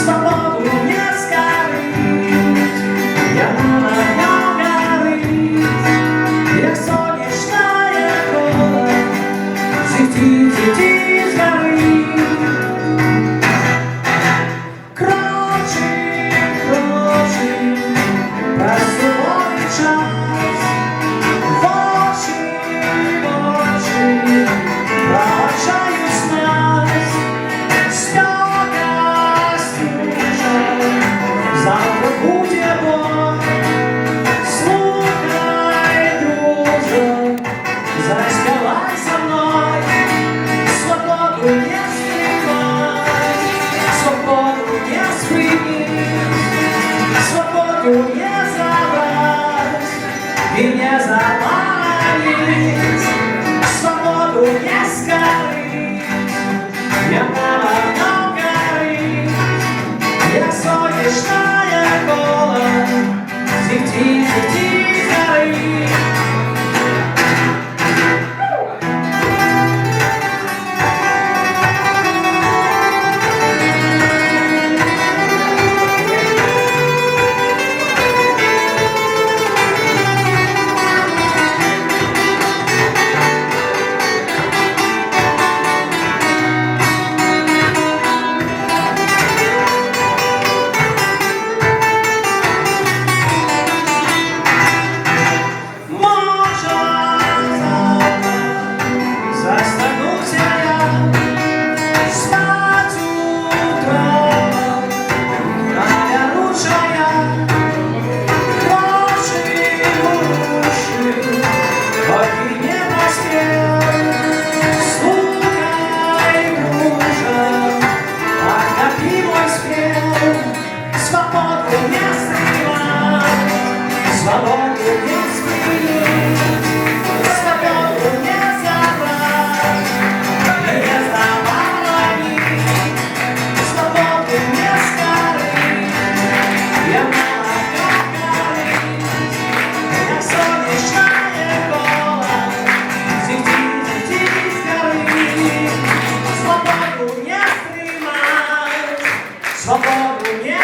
свободу не скорить, яна горит, як сонячная кола, зійти з гори. Крочим, просуває час, в очі проводжають нас, спека стужа, завтра буде Бог. Слухай, друже, заспівай со мною, свободу не стривай, свободу не спинись, свободу не забрать и не завалить, свободу не скорить, яна горит, як сонячная кола, зійти з гори. Свободу не